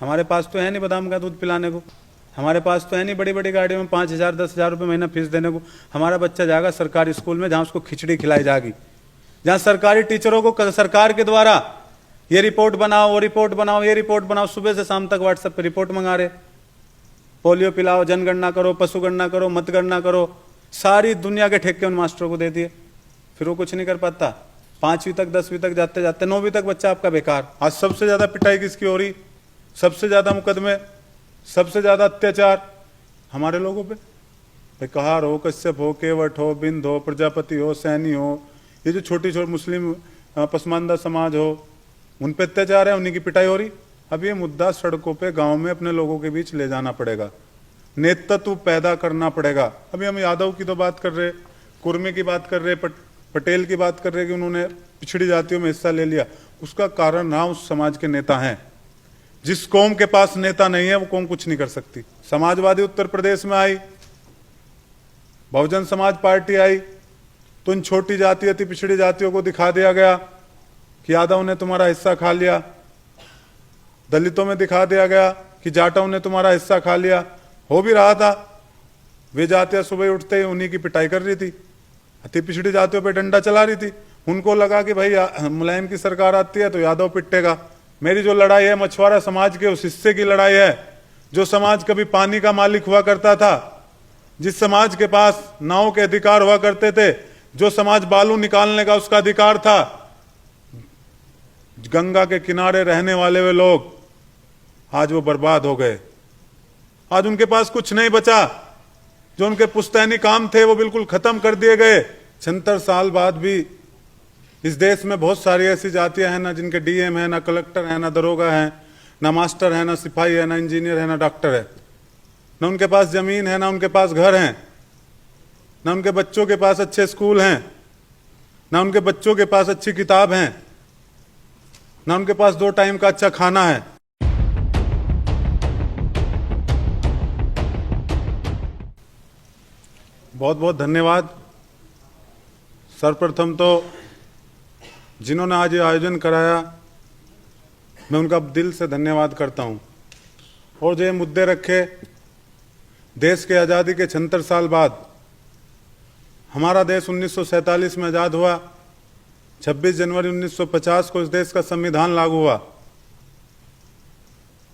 हमारे पास तो है नहीं बादाम का दूध पिलाने को, हमारे पास तो है नहीं बड़ी बड़ी गाड़ियों में 5,000 10,000 रुपये महीना फीस देने को। हमारा बच्चा जाएगा सरकारी स्कूल में जहाँ उसको खिचड़ी खिलाई जाएगी, जहाँ सरकारी टीचरों को सरकार के द्वारा ये रिपोर्ट बनाओ, वो रिपोर्ट बनाओ, ये रिपोर्ट बनाओ, सुबह से शाम तक व्हाट्सएप पे रिपोर्ट मंगा रहे। पोलियो पिलाओ, जनगणना करो, पशुगणना करो, मतगणना करो, सारी दुनिया के ठेके उन मास्टरों को दे दिए, फिर वो कुछ नहीं कर पाता। 5वीं तक 10वीं तक जाते जाते 9वीं तक बच्चा आपका बेकार। आज सबसे ज्यादा पिटाई किसकी हो रही, सबसे ज्यादा मुकदमे, सबसे ज्यादा अत्याचार हमारे लोगों पे। कहार हो, कश्यप हो, केवट हो, बिंद हो, प्रजापति हो, सैनी हो, ये जो छोटी छोटी मुस्लिम पसमानदा समाज हो, उन पे अत्याचार है, उन्हीं की पिटाई हो रही। अब ये मुद्दा सड़कों पे गांव में अपने लोगों के बीच ले जाना पड़ेगा, नेतृत्व पैदा करना पड़ेगा। अभी हम यादव की तो बात कर रहे, कुर्मी की बात कर रहे, पटेल की बात कर रहे कि उन्होंने पिछड़ी जातियों में हिस्सा ले लिया। उसका कारण ना उस समाज के नेता हैं। जिस कौम के पास नेता नहीं है वो कौम कुछ नहीं कर सकती। समाजवादी उत्तर प्रदेश में आई, बहुजन समाज पार्टी आई, तो इन छोटी जाति अति पिछड़ी जातियों को दिखा दिया गया कि यादव ने तुम्हारा हिस्सा खा लिया। दलितों में दिखा दिया गया कि जाटों ने तुम्हारा हिस्सा खा लिया। हो भी रहा था, वे जातियां सुबह उठते ही उन्हीं की पिटाई कर रही थी, अति पिछड़ी जातियों पे डंडा चला रही थी। उनको लगा कि भाई मुलायम की सरकार आती है तो यादव पिटेगा। मेरी जो लड़ाई है मछुआरा समाज के उस हिस्से की लड़ाई है, जो समाज कभी पानी का मालिक हुआ करता था, जिस समाज के पास नाव के अधिकार हुआ करते थे, जो समाज बालू निकालने का उसका अधिकार था। गंगा के किनारे रहने वाले वे लोग आज वो बर्बाद हो गए। आज उनके पास कुछ नहीं बचा, जो उनके पुश्तैनी काम थे वो बिल्कुल खत्म कर दिए गए। 76 साल बाद भी इस देश में बहुत सारी ऐसी जातियां हैं ना जिनके डीएम है, ना कलेक्टर है, ना दरोगा है, ना मास्टर है, ना सिपाही है, ना इंजीनियर है, ना डॉक्टर है। ना उनके पास जमीन है, ना उनके पास घर है, ना उनके बच्चों के पास अच्छे स्कूल हैं, ना उनके बच्चों के पास अच्छी किताब है, ना उनके पास 2 टाइम का अच्छा खाना है। बहुत बहुत धन्यवाद। सर्वप्रथम तो जिन्होंने आज ये आयोजन कराया, मैं उनका दिल से धन्यवाद करता हूं। और जो ये मुद्दे रखे, देश के आज़ादी के 76 साल बाद हमारा देश 1947 में आज़ाद हुआ, 26 जनवरी 1950 को इस देश का संविधान लागू हुआ।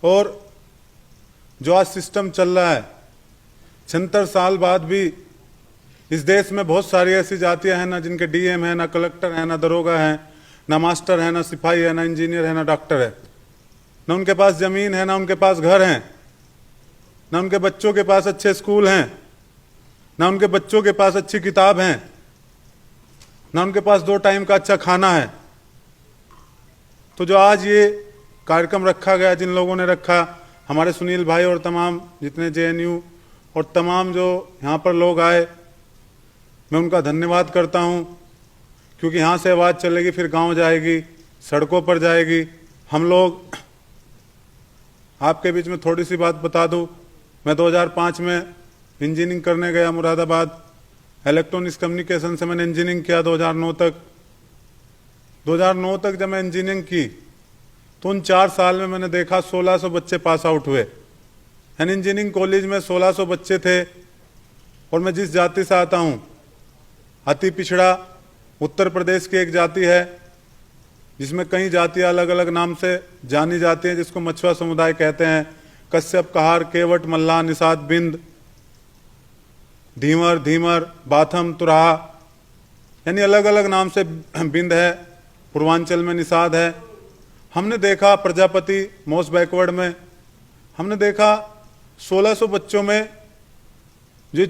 और जो आज सिस्टम चल रहा है, 76 साल बाद भी इस देश में बहुत सारी ऐसी जातियां हैं ना जिनके डीएम है, ना कलेक्टर है, ना दरोगा है, ना मास्टर है, ना सिपाही है, ना इंजीनियर है, ना डॉक्टर है। ना उनके पास जमीन है, ना उनके पास घर है, ना उनके बच्चों के पास अच्छे स्कूल हैं, ना उनके बच्चों के पास अच्छी किताब है, ना उनके पास 2 टाइम का अच्छा खाना है। तो जो आज ये कार्यक्रम रखा गया, जिन लोगों ने रखा, हमारे सुनील भाई और तमाम जितने जेएनयू और तमाम जो यहाँ पर लोग आए, मैं उनका धन्यवाद करता हूँ। क्योंकि यहाँ से आवाज़ चलेगी, फिर गांव जाएगी, सड़कों पर जाएगी। हम लोग, आपके बीच में थोड़ी सी बात बता दूँ, मैं 2005 में इंजीनियरिंग करने गया मुरादाबाद। इलेक्ट्रॉनिक्स कम्युनिकेशन से मैंने इंजीनियरिंग किया 2009 तक। 2009 तक जब मैं इंजीनियरिंग की तो उन 4 साल में मैंने देखा 1600 बच्चे पास आउट हुए। यानी इंजीनियरिंग कॉलेज में 1600 बच्चे थे। और मैं जिस जाति से आता हूँ, अति पिछड़ा उत्तर प्रदेश की एक जाति है, जिसमें कई जातियां अलग अलग नाम से जानी जाती हैं, जिसको मछुआ समुदाय कहते हैं। कश्यप, कहार, केवट, मल्लाह, निषाद, बिंद, धीमर, धीमर, बाथम, तुराहा, यानी अलग अलग नाम से बिंद है। पूर्वांचल में निषाद है। हमने देखा प्रजापति मोस्ट बैकवर्ड में, हमने देखा 1600 बच्चों में जो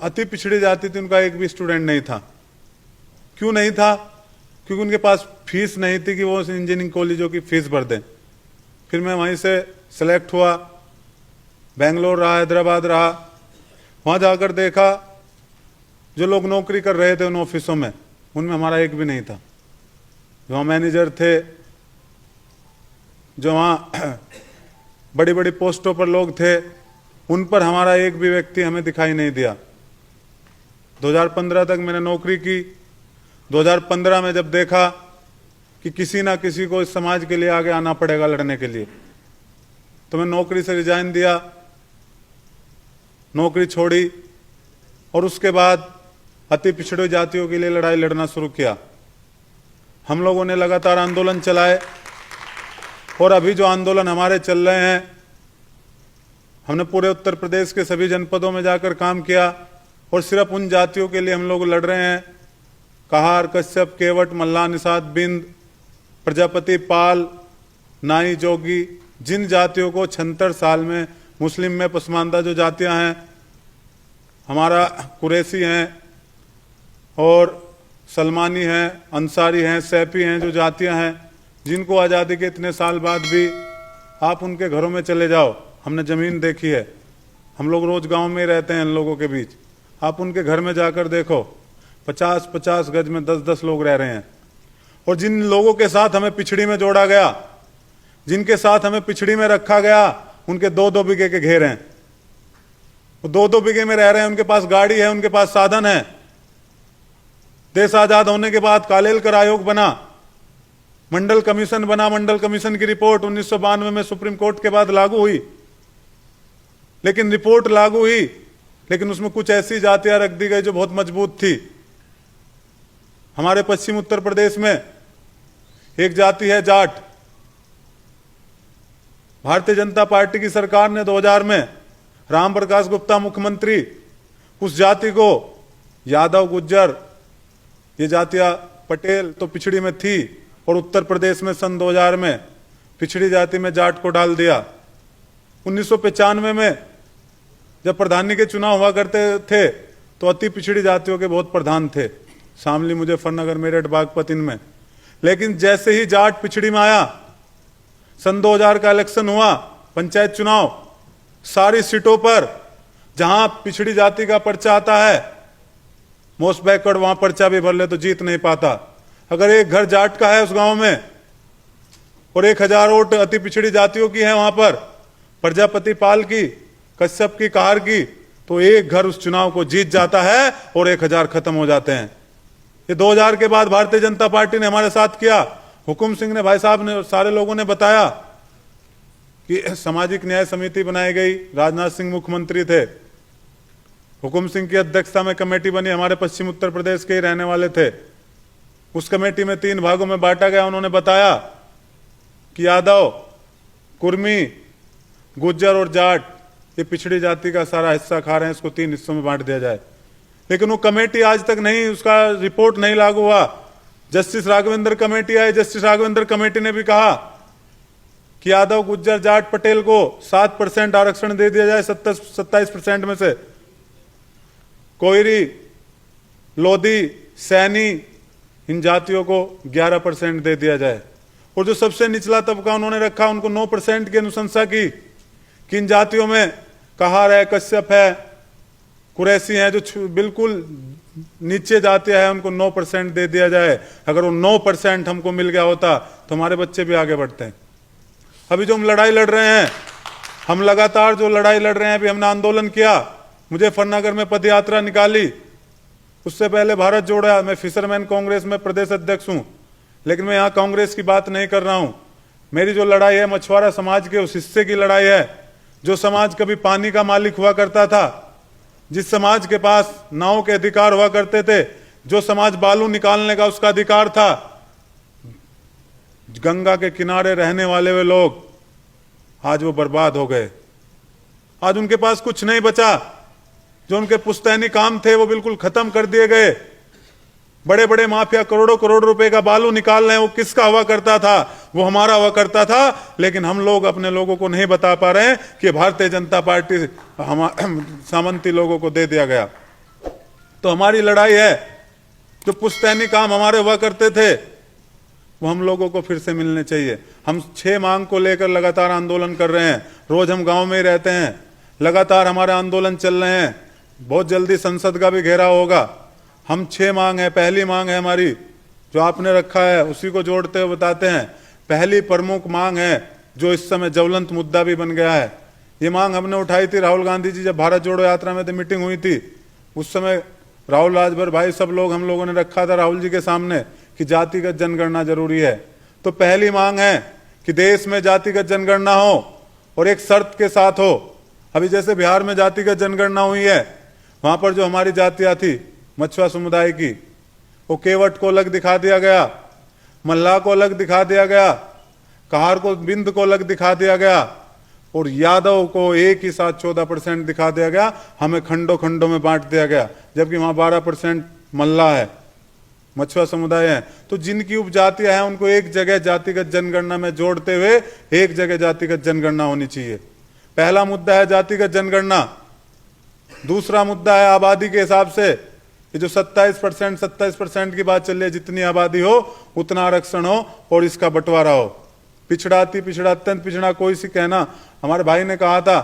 अति पिछड़ी जाति थी उनका एक भी स्टूडेंट नहीं था। क्यों नहीं था? क्योंकि उनके पास फीस नहीं थी कि वो इंजीनियरिंग कॉलेजों की फीस भर दें। फिर मैं वहीं से सेलेक्ट हुआ, बेंगलोर रहा, हैदराबाद रहा। वहाँ जाकर देखा जो लोग नौकरी कर रहे थे उन ऑफिसों में, उनमें हमारा एक भी नहीं था। जो वहाँ मैनेजर थे, जो वहाँ बड़ी बड़ी पोस्टों पर लोग थे, उन पर हमारा एक भी व्यक्ति हमें दिखाई नहीं दिया। 2015 तक मैंने नौकरी की। 2015 में जब देखा कि किसी ना किसी को इस समाज के लिए आगे आना पड़ेगा लड़ने के लिए, तो मैं नौकरी से रिजाइन दिया, नौकरी छोड़ी और उसके बाद अति पिछड़ी जातियों के लिए लड़ाई लड़ना शुरू किया। हम लोगों ने लगातार आंदोलन चलाए और अभी जो आंदोलन हमारे चल रहे हैं, हमने पूरे उत्तर प्रदेश के सभी जनपदों में जाकर काम किया और सिर्फ उन जातियों के लिए हम लोग लड़ रहे हैं, कहार, कश्यप, केवट, मल्लाह, निषाद, बिंद, प्रजापति, पाल, नाई, जोगी, जिन जातियों को 76 साल में, मुस्लिम में पसमानदा जो जातियां हैं, हमारा कुरैशी हैं और सलमानी हैं, अंसारी हैं, सैफी हैं, जो जातियां हैं, जिनको आज़ादी के इतने साल बाद भी आप उनके घरों में चले जाओ, हमने ज़मीन देखी है, हम लोग रोज़ गांव में ही रहते हैं इन लोगों के बीच, आप उनके घर में जाकर देखो 50-50 गज में 10-10 लोग रह रहे हैं। और जिन लोगों के साथ हमें पिछड़ी में जोड़ा गया, जिनके साथ हमें पिछड़ी में रखा गया, उनके 2-2 बीघे के घेर हैं, वो 2-2 बीघे में रह रहे हैं, उनके पास गाड़ी है, उनके पास साधन है। देश आजाद होने के बाद कालेलकर आयोग बना, मंडल कमीशन बना, मंडल कमीशन की रिपोर्ट 1992 में सुप्रीम कोर्ट के बाद लागू हुई, लेकिन रिपोर्ट लागू हुई, लेकिन उसमें कुछ ऐसी जातियां रख दी गई जो बहुत मजबूत थी। हमारे पश्चिम उत्तर प्रदेश में एक जाति है जाट। भारतीय जनता पार्टी की सरकार ने 2000 में राम प्रकाश गुप्ता मुख्यमंत्री उस जाति को यादव, गुज्जर, ये जातियां, पटेल तो पिछड़ी में थी, और उत्तर प्रदेश में सन 2000 में पिछड़ी जाति में जाट को डाल दिया। 1995 में जब प्रधानी के चुनाव हुआ करते थे तो अति पिछड़ी जातियों के बहुत प्रधान थे, शामली, मुजफ्फरनगर, मेरठ, बागपत, इनमें। लेकिन जैसे ही जाट पिछड़ी में आया, सन 2000 का इलेक्शन हुआ, पंचायत चुनाव, सारी सीटों पर जहां पिछड़ी जाति का पर्चा आता है, मोस्ट बैकवर्ड, वहां पर्चा भी भर ले तो जीत नहीं पाता। अगर एक घर जाट का है उस गांव में और 1000 वोट अति पिछड़ी जातियों की है वहां पर, प्रजापति, पाल की, कश्यप की, कहार की, तो एक घर उस चुनाव को जीत जाता है और 1000 खत्म हो जाते हैं। ये 2000 के बाद भारतीय जनता पार्टी ने हमारे साथ किया। हुकुम सिंह ने, भाई साहब ने, सारे लोगों ने बताया कि सामाजिक न्याय समिति बनाई गई, राजनाथ सिंह मुख्यमंत्री थे, हुकुम सिंह की अध्यक्षता में कमेटी बनी, हमारे पश्चिम उत्तर प्रदेश के ही रहने वाले थे। उस कमेटी में 3 भागों में बांटा गया। उन्होंने बताया कि यादव, कुर्मी, गुज्जर और जाट ये पिछड़ी जाति का सारा हिस्सा खा रहे हैं, इसको 3 हिस्सों में बांट दिया जाए। लेकिन वो कमेटी आज तक नहीं, उसका रिपोर्ट नहीं लागू हुआ। जस्टिस राघवेंद्र कमेटी आई, जस्टिस राघवेंद्र कमेटी ने भी कहा कि यादव, गुज्जर, जाट, पटेल को 7% आरक्षण दे दिया जाए 27% में से, कोयरी, लोधी, सैनी, इन जातियों को 11% दे दिया जाए। और जो सबसे निचला तबका उन्होंने रखा, उनको 9% की अनुशंसा की कि इन जातियों में कहार है, कश्यप है, कुरैशी है, जो बिल्कुल नीचे जाते हैं, उनको 9% दे दिया जाए। अगर वो 9% हमको मिल गया होता तो हमारे बच्चे भी आगे बढ़ते हैं। अभी जो हम लड़ाई लड़ रहे हैं, हम लगातार जो लड़ाई लड़ रहे हैं, अभी हमने आंदोलन किया, मुजफ्फरनगर में पद यात्रा निकाली, उससे पहले भारत जोड़ो, मैं फिशरमैन कांग्रेस में प्रदेश अध्यक्ष हूं, लेकिन मैं यहां कांग्रेस की बात नहीं कर रहा हूं। मेरी जो लड़ाई है मछुआरा समाज के उस हिस्से की लड़ाई है, जो समाज कभी पानी का मालिक हुआ करता था, जिस समाज के पास नाव के अधिकार हुआ करते थे, जो समाज बालू निकालने का उसका अधिकार था, गंगा के किनारे रहने वाले वे लोग आज वो बर्बाद हो गए। आज उनके पास कुछ नहीं बचा, जो उनके पुश्तैनी काम थे वो बिल्कुल खत्म कर दिए गए। बड़े बड़े माफिया करोड़ों करोड़ रुपए का बालू निकाल रहे हैं, वो किसका हुआ करता था? वो हमारा हुआ करता था। लेकिन हम लोग अपने लोगों को नहीं बता पा रहे हैं कि भारतीय जनता पार्टी सामंती लोगों को दे दिया गया। तो हमारी लड़ाई है, जो पुश्तैनी काम हमारे हुआ करते थे वो हम लोगों को फिर से मिलने चाहिए। हम 6 मांग को लेकर लगातार आंदोलन कर रहे हैं, रोज हम गांव में ही रहते हैं, लगातार हमारे आंदोलन चल रहे हैं। बहुत जल्दी संसद का भी घेराव होगा। हम 6 मांग है। पहली मांग है हमारी, जो आपने रखा है उसी को जोड़ते हुए बताते हैं। पहली प्रमुख मांग है, जो इस समय ज्वलंत मुद्दा भी बन गया है, ये मांग हमने उठाई थी राहुल गांधी जी जब भारत जोड़ो यात्रा में मीटिंग हुई थी। उस समय राहुल, राजभर भाई, सब लोग, हम लोगों ने रखा था राहुल जी के सामने कि जातिगत जनगणना जरूरी है। तो पहली मांग है कि देश में जातिगत जनगणना हो और एक शर्त के साथ हो। अभी जैसे बिहार में जातिगत जनगणना हुई है, वहां पर जो हमारी जातियां थी मछुआ समुदाय की, वो केवट को अलग दिखा दिया गया, मल्लाह को अलग दिखा दिया गया, कहार को बिंद को अलग दिखा दिया गया, और यादव को एक ही साथ 14% दिखा दिया गया। हमें खंडों खंडों में बांट दिया गया, जबकि वहां 12% मल्लाह है, मछुआ समुदाय है। तो जिनकी उपजातियां हैं उनको एक जगह जातिगत जनगणना में जोड़ते हुए एक जगह जातिगत जनगणना होनी चाहिए। पहला मुद्दा है जातिगत जनगणना। दूसरा मुद्दा है आबादी के हिसाब से, ये जो 27% की बात चल रही है, जितनी आबादी हो उतना आरक्षण हो और इसका बंटवारा हो। पिछड़ा, अति पिछड़ा, अत्यंत पिछड़ा, कोई सी कहना। हमारे भाई ने कहा था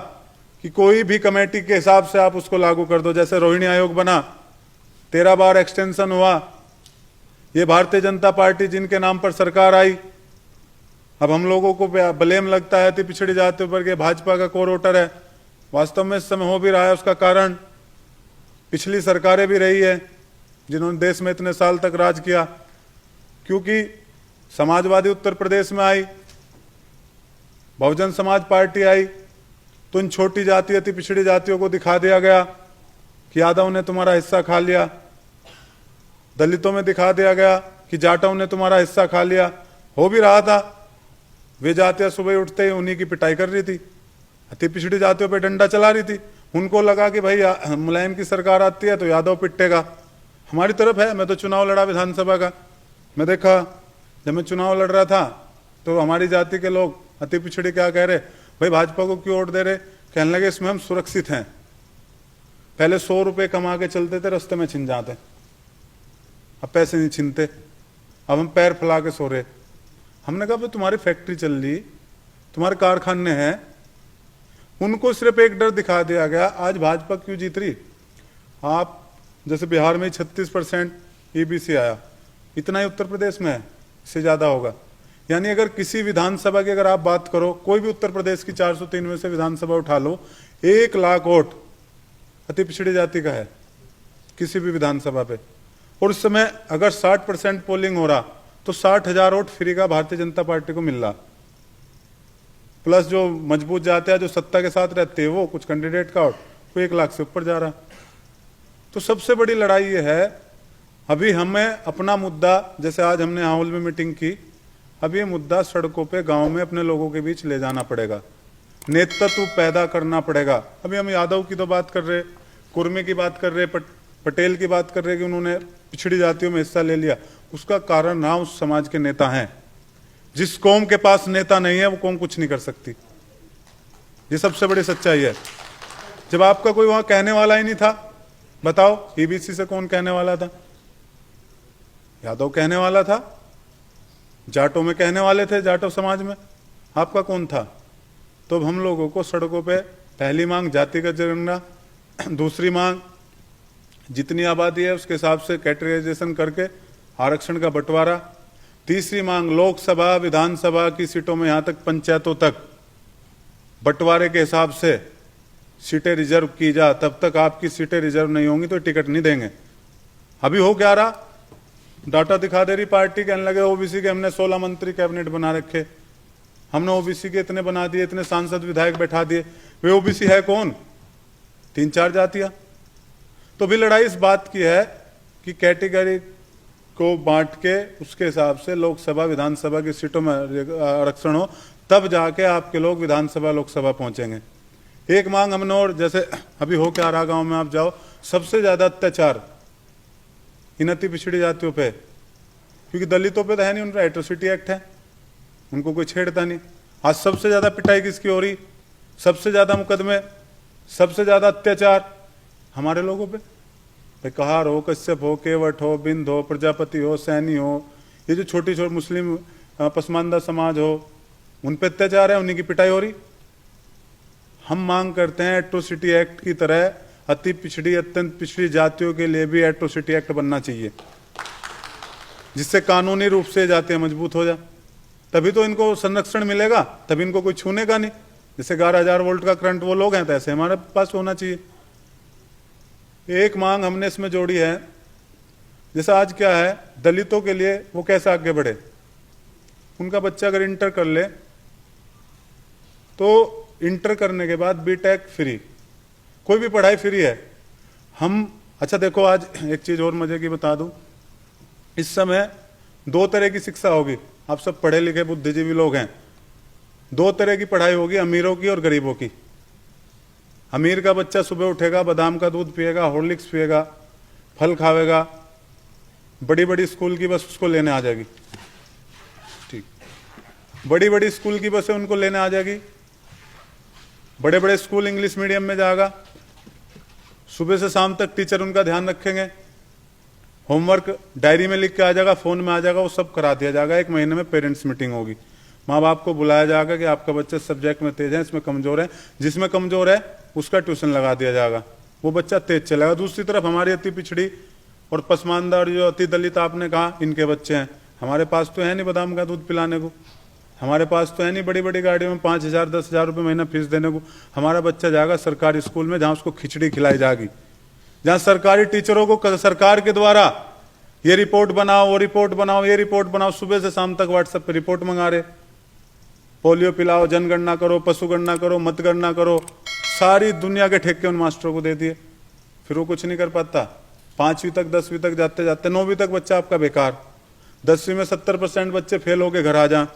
कि कोई भी कमेटी के हिसाब से आप उसको लागू कर दो। जैसे रोहिणी आयोग बना, 13 बार एक्सटेंशन हुआ। ये भारतीय जनता पार्टी जिनके नाम पर सरकार आई, अब हम लोगों को ब्लेम लगता है अति पिछड़ी जातियों पर कि भाजपा का कोर वोटर है। वास्तव में इस समय हो भी रहा है। उसका कारण पिछली सरकारें भी रही है जिन्होंने देश में इतने साल तक राज किया। क्योंकि समाजवादी उत्तर प्रदेश में आई, बहुजन समाज पार्टी आई, तो इन छोटी जाति अति पिछड़ी जातियों को दिखा दिया गया कि यादव ने तुम्हारा हिस्सा खा लिया। दलितों में दिखा दिया गया कि जाटों ने तुम्हारा हिस्सा खा लिया। हो भी रहा था। वे जातियां सुबह उठते ही उन्हीं की पिटाई कर रही थी, अति पिछड़ी जातियों पे डंडा चला रही थी। उनको लगा कि भाई मुलायम की सरकार आती है तो यादव पिटेगा। हमारी तरफ है, मैं तो चुनाव लड़ा विधानसभा का। मैं देखा जब मैं चुनाव लड़ रहा था तो हमारी जाति के लोग अति पिछड़ी क्या कह रहे, भाई भाजपा को क्यों वोट दे रहे। कहने लगे इसमें हम सुरक्षित हैं। पहले 100 रुपये कमा के चलते थे, रास्ते में छिन जाते, अब पैसे नहीं छीनते, अब हम पैर फैला के सो रहे। हमने कहा भाई तुम्हारी फैक्ट्री चल रही, तुम्हारे कारखाने हैं। उनको सिर्फ एक डर दिखा दिया गया, आज भाजपा क्यों जीत रही। आप जैसे बिहार में 36% ईबीसी आया, इतना ही उत्तर प्रदेश में है, इससे ज्यादा होगा। यानी अगर किसी विधानसभा की अगर आप बात करो, कोई भी उत्तर प्रदेश की 403 में से विधानसभा उठा लो, 1 लाख वोट अति पिछड़ी जाति का है किसी भी विधानसभा पे। और उस समय अगर 60% पोलिंग हो रहा तो 60,000 वोट फ्री का भारतीय जनता पार्टी को मिल रहा। प्लस जो मजबूत जाते हैं जो सत्ता के साथ रहते हैं वो कुछ कैंडिडेट का वोट वो 1 लाख से ऊपर जा रहा। तो सबसे बड़ी लड़ाई ये है, अभी हमें अपना मुद्दा, जैसे आज हमने हाउल में मीटिंग की, अब ये मुद्दा सड़कों पे गांव में अपने लोगों के बीच ले जाना पड़ेगा, नेतृत्व पैदा करना पड़ेगा। अभी हम यादव की तो बात कर रहे, कुर्मी की बात कर रहे, पटेल की बात कर रहे कि उन्होंने पिछड़ी जातियों में हिस्सा ले लिया। उसका कारण ना उस समाज के नेता हैं। जिस कौम के पास नेता नहीं है वो कौम कुछ नहीं कर सकती। ये सबसे बड़ी सच्चाई है। जब आपका कोई वहां कहने वाला ही नहीं था, बताओ ईबीसी से कौन कहने वाला था। यादव कहने वाला था, जाटों में कहने वाले थे, जाटो समाज में। आपका कौन था। तो हम लोगों को सड़कों पे पहली मांग जातिगत जनगणना, दूसरी मांग जितनी आबादी है उसके हिसाब से कैटेगराइजेशन करके आरक्षण का बंटवारा, तीसरी मांग लोकसभा विधानसभा की सीटों में यहां तक पंचायतों तक बंटवारे के हिसाब से सीटें रिजर्व की जा। तब तक आपकी सीटें रिजर्व नहीं होंगी तो टिकट नहीं देंगे। अभी हो क्या रहा, डाटा दिखा दे रही पार्टी, कहने लगे ओबीसी के हमने 16 मंत्री कैबिनेट बना रखे, हमने ओबीसी के इतने बना दिए, इतने सांसद विधायक बैठा दिए। वे ओबीसी है कौन, 3-4 जातियां। तो भी लड़ाई इस बात की है कि कैटेगरी को बांट के उसके हिसाब से लोकसभा विधानसभा की सीटों में आरक्षण हो, तब जाके आपके लोग विधानसभा लोकसभा पहुंचेंगे। एक मांग हमने, और जैसे अभी हो क्या रहा गांव में आप जाओ, सबसे ज्यादा अत्याचार इन अति पिछड़ी जातियों पे, क्योंकि दलितों पे तो है नहीं, उनका एट्रोसिटी एक्ट है, उनको कोई छेड़ता नहीं। आज सबसे ज्यादा पिटाई किसकी हो रही, सबसे ज्यादा मुकदमे, सबसे ज्यादा अत्याचार हमारे लोगों पे। भाई कहार हो, कश्यप हो, केवट हो, बिंद हो, प्रजापति हो, सैनी हो, ये जो छोटी छोटी मुस्लिम पसमानदा समाज हो, उन पे अत्याचार है, उन्हीं की पिटाई हो रही। हम मांग करते हैं एट्रोसिटी एक्ट की तरह अति पिछड़ी अत्यंत पिछड़ी जातियों के लिए भी एट्रोसिटी एक्ट बनना चाहिए, जिससे कानूनी रूप से जातियां मजबूत हो जाए। तभी तो इनको संरक्षण मिलेगा, तभी इनको कोई छूने का नहीं। जैसे 11,000 वोल्ट का करंट वो लोग हैं, तो ऐसे हमारे पास होना चाहिए। एक मांग हमने इसमें जोड़ी है, जैसे आज क्या है, दलितों के लिए वो कैसे आगे बढ़े। उनका बच्चा अगर इंटर कर ले तो इंटर करने के बाद बीटेक फ्री, कोई भी पढ़ाई फ्री है। हम अच्छा देखो, आज एक चीज और मजे की बता दूं, इस समय दो तरह की शिक्षा होगी। आप सब पढ़े लिखे बुद्धिजीवी लोग हैं। दो तरह की पढ़ाई होगी, अमीरों की और गरीबों की। अमीर का बच्चा सुबह उठेगा, बादाम का दूध पिएगा, हॉर्लिक्स पिएगा, फल खावेगा, बड़ी बड़ी स्कूल की बस उसको लेने आ जाएगी। ठीक, बड़ी बड़ी स्कूल की बसें उनको लेने आ जाएगी, बड़े बड़े स्कूल इंग्लिश मीडियम में जाएगा, सुबह से शाम तक टीचर उनका ध्यान रखेंगे, होमवर्क डायरी में लिख के आ जाएगा, फोन में आ जाएगा, वो सब करा दिया जाएगा। एक महीने में पेरेंट्स मीटिंग होगी, माँ बाप को बुलाया जाएगा कि आपका बच्चा सब्जेक्ट में तेज है, इसमें कमजोर है, जिसमें कमजोर है उसका ट्यूशन लगा दिया जाएगा, वो बच्चा तेज चलेगा। दूसरी तरफ हमारी अति पिछड़ी और पसमानदा और जो अति दलित आपने कहा, इनके बच्चे हैं, हमारे पास तो है नहीं बादाम का दूध पिलाने को, हमारे पास तो है नहीं बड़ी बड़ी गाड़ियों में 5,000 10,000 रुपये महीना फीस देने को। हमारा बच्चा जाएगा सरकारी स्कूल में, जहाँ उसको खिचड़ी खिलाई जाएगी, जहाँ सरकारी टीचरों को सरकार के द्वारा ये रिपोर्ट बनाओ, वो रिपोर्ट बनाओ, ये रिपोर्ट बनाओ, सुबह से शाम तक व्हाट्सएप पे रिपोर्ट मंगा रहे, पोलियो पिलाओ, जनगणना करो, पशुगणना करो, मतगणना करो, सारी दुनिया के ठेके उन मास्टरों को दे दिए, फिर वो कुछ नहीं कर पाता। 5वीं तक 10वीं तक जाते जाते 9वीं तक बच्चा आपका बेकार, 10वीं में 70% बच्चे फेल होके घर आ जाएं,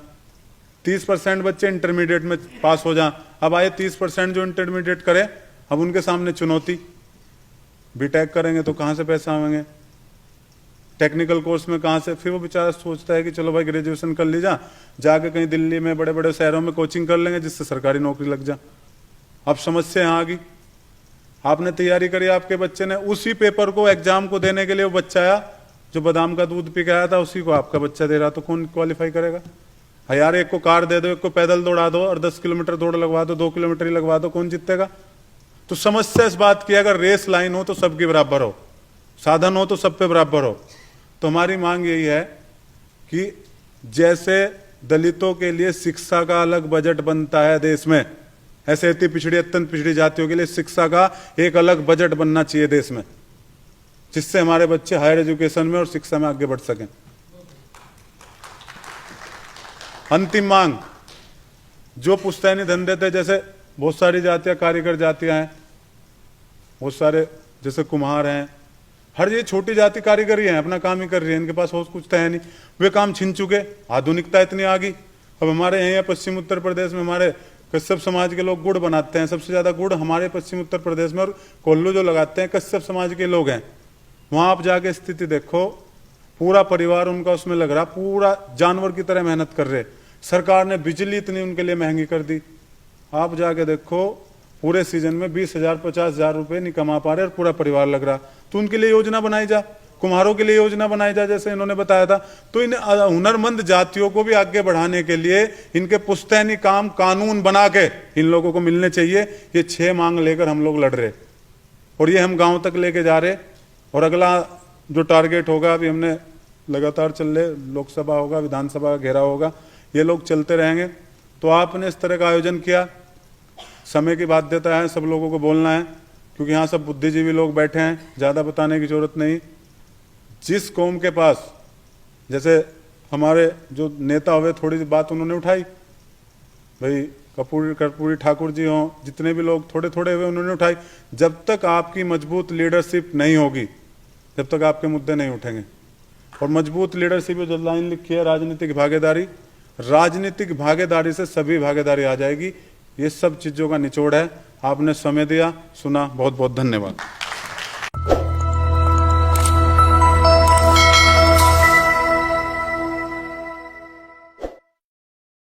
30% बच्चे इंटरमीडिएट में पास हो जाएं। अब आए 30% जो इंटरमीडिएट करें, अब उनके सामने चुनौती, बीटेक करेंगे तो कहाँ से पैसे आएंगे, टेक्निकल कोर्स में कहाँ से, फिर वो बेचारा सोचता है कि चलो भाई ग्रेजुएशन कर लीजा, जाके कहीं दिल्ली में बड़े बड़े शहरों में कोचिंग कर लेंगे जिससे सरकारी नौकरी लग जा। अब समस्या यहाँ आ गई, आपने तैयारी करी, आपके बच्चे ने उसी पेपर को एग्जाम को देने के लिए वो बच्चा आया जो बादाम का दूध पी के आया था, उसी को आपका बच्चा दे रहा, तो कौन क्वालिफाई करेगा? यार एक को कार दे दो, एक को पैदल दौड़ा दो और 10 किलोमीटर दौड़ लगवा दो, 2 किलोमीटर ही लगवा दो, कौन जीतेगा? तो समस्या इस बात की, अगर रेस लाइन हो तो सबकी बराबर हो, साधन हो तो सब पे बराबर हो। तो हमारी मांग यही है कि जैसे दलितों के लिए शिक्षा का अलग बजट बनता है देश में, ऐसे अति पिछड़ी अत्यंत पिछड़ी जातियों के लिए शिक्षा का एक अलग बजट बनना चाहिए देश में, जिससे हमारे बच्चे हायर एजुकेशन में और शिक्षा में आगे बढ़ सकें। अंतिम मांग, जो पुश्तैनी धंधे थे, जैसे बहुत सारी जातियां कारीगर जातियां हैं, बहुत सारे जैसे कुम्हार हैं, हर ये छोटी जाति कारीगर ही है, अपना काम ही कर रही है, इनके पास और कुछ तो है नहीं, वे काम छिन चुके, आधुनिकता इतनी आ गई। अब हमारे यहाँ पश्चिम उत्तर प्रदेश में हमारे कश्यप समाज के लोग गुड़ बनाते हैं, सबसे ज्यादा गुड़ हमारे पश्चिम उत्तर प्रदेश में, और कोल्लू जो लगाते हैं कश्यप समाज के लोग हैं। वहां आप जाके स्थिति देखो, पूरा परिवार उनका उसमें लग रहा, पूरा जानवर की तरह मेहनत कर रहे। सरकार ने बिजली इतनी उनके लिए महंगी कर दी, आप जाके देखो पूरे सीजन में 20,000 50,000 रुपए नहीं कमा पा रहे और पूरा परिवार लग रहा। तो उनके लिए योजना बनाई जा, कुम्हारों के लिए योजना बनाई जा, जैसे इन्होंने बताया था। तो इन हुनरमंद जातियों को भी आगे बढ़ाने के लिए इनके पुश्तैनी काम कानून बना के इन लोगों को मिलने चाहिए। ये 6 मांग लेकर हम लोग लड़ रहे और ये हम गांव तक लेके जा रहे। और अगला जो टारगेट होगा, अभी हमने लगातार चल रहे, लोकसभा होगा, विधानसभा का घेरा होगा, ये लोग चलते रहेंगे। तो आपने इस तरह का आयोजन किया, समय की बाध्यता है, सब लोगों को बोलना है, क्योंकि यहाँ सब बुद्धिजीवी लोग बैठे हैं, ज़्यादा बताने की जरूरत नहीं। जिस कौम के पास, जैसे हमारे जो नेता हुए, थोड़ी सी बात उन्होंने उठाई, भाई कर्पूरी ठाकुर जी हों, जितने भी लोग थोड़े थोड़े हुए उन्होंने उठाई। जब तक आपकी मजबूत लीडरशिप नहीं होगी, जब तक आपके मुद्दे नहीं उठेंगे। और मजबूत लीडरशिप जो लाइन लिखी है, राजनीतिक भागीदारी, राजनीतिक भागीदारी से सभी भागीदारी आ जाएगी। ये सब चीजों का निचोड़ है। आपने समय दिया, सुना, बहुत बहुत धन्यवाद।